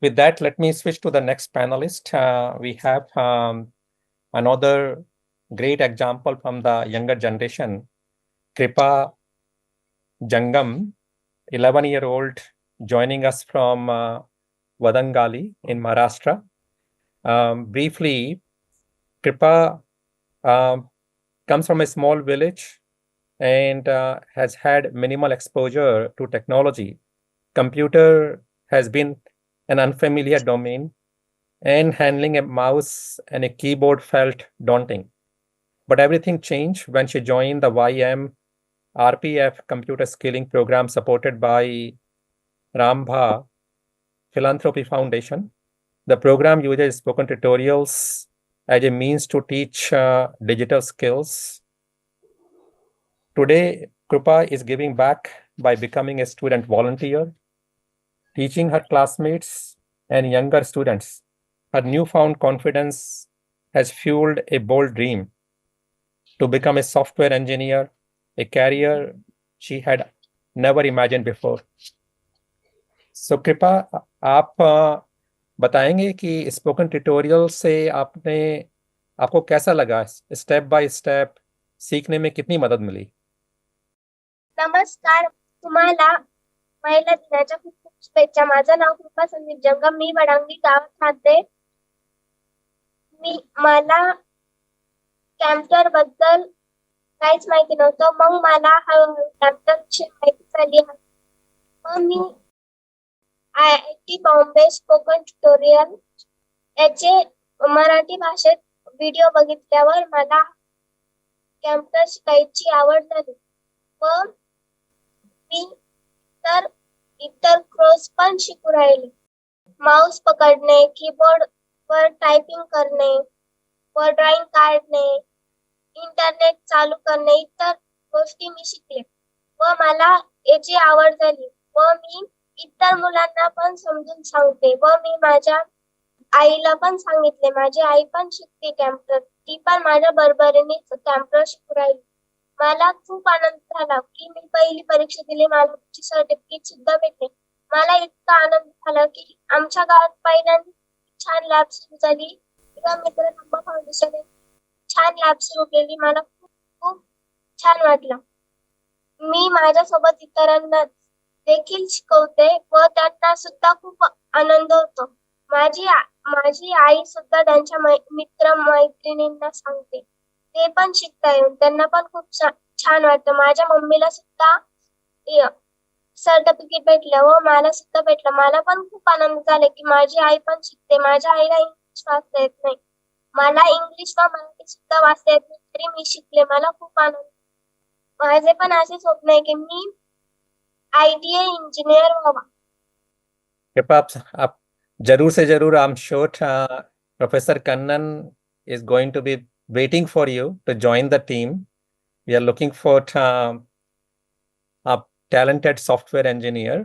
With that, let me switch to the next panelist. We have another great example from the younger generation, Krupa Jangam, 11-year-old, joining us from Vadangali in Maharashtra. Briefly, Krupa comes from a small village and has had minimal exposure to technology. Computer has been an unfamiliar domain, and handling a mouse and a keyboard felt daunting. But everything changed when she joined the YM-RPF Computer Skilling Program supported by Rambha Philanthropy Foundation. The program uses spoken tutorials as a means to teach digital skills. Today, Krupa is giving back by becoming a student volunteer, teaching her classmates and younger students. Her newfound confidence has fueled a bold dream to become a software engineer, a career she had never imagined before. So कृपा आप बताएंगे कि spoken tutorial से आपको कैसा लगा, step by step सीखने में कितनी मदद मिली? नमस्कार, तुम्हाला महिला दिनाच्या खूप खूप शुभेच्छा. माझं नाव कृपा जंगम, मी वडांगली गावात राहते. मला कॅम्प्युटर बद्दल काहीच माहिती नव्हतं. मग मला कॅम्प्युटरची माहिती झाली. मग मी IIT बॉम्बे स्पोकन ट्युटोरियल याचे मराठी भाषेत व्हिडिओ बघितल्यावर मला कॅम्प्युटर शिकायची आवड झाली. व मी इतर कोर्स पण शिकू राहिले. माउस पकडणे, कीबोर्ड वर टायपिंग करणे, व ड्रॉइंग काढणे, इंटरनेट चालू करणे, इतर गोष्टी मी शिकले व मला याची आवड झाली. व मी इतर मुलांना पण समजून सांगते व मी माझ्या आईला पण सांगितले. माझी आई पण शिकते कॅम्प्युटर, ती पण माझ्या बरोबरीने कॅम्प्युटर शिकू राहिली. मला खूप आनंद झाला की मी पहिली परीक्षा दिली, मला त्याची सर्टिफिकेट सुद्धा भेटले. मला इतका आनंद झाला की आमच्या गावात पहिल्यांदा छान लॅब सुरू झाली किंवा मित्र रंभा फाउंडेशन छान लॅब सुरू केली. मला खूप खूप छान वाटलं. मी माझ्यासोबत इतरांना देखील शिकवते व त्यांना सुद्धा खूप आनंद होतो. माझी आई सुद्धा त्यांच्या मित्र मैत्रिणींना सांगते, ते पण शिकता येऊन त्यांना पण खूप छान वाटतं. माझ्या मम्मीला सुद्धा सर्टिफिकेट भेटलं व मला सुद्धा भेटलं. मला पण खूप आनंद झाला की माझी आई पण शिकते. माझ्या आईला इंग्लिश वाचता येत नाही, मला इंग्लिश व मराठी सुद्धा वाचता येत नाही, तरी मी शिकले. मला खूप आनंद. माझे पण असे स्वप्न आहे की मी ITA इंजिनियर व्हावा. कृपा आप जरूर से जरूर, I am sure professor Kannan is going to be waiting for you to join the team. We are looking for a talented software engineer.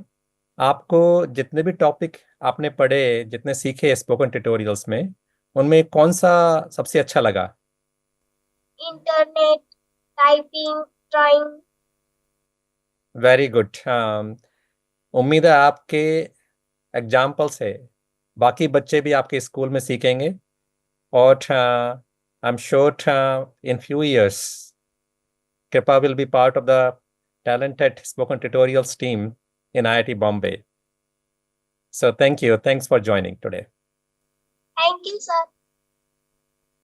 आपको जितने भी टॉपिक आपने पढ़े, जितने सीखे स्पोकन ट्यूटोरियल्स में, उनमें कौन सा सबसे अच्छा लगा? Internet, typing, drawing. Very good. उम्मीद है आपके एग्जाम्पल से बाकी बच्चे भी आपके स्कूल में सीखेंगे और I am sure in few years Kripa will be part of the talented spoken tutorials team in IIT Bombay. So thank you. Thanks for joining today. Thank you, sir.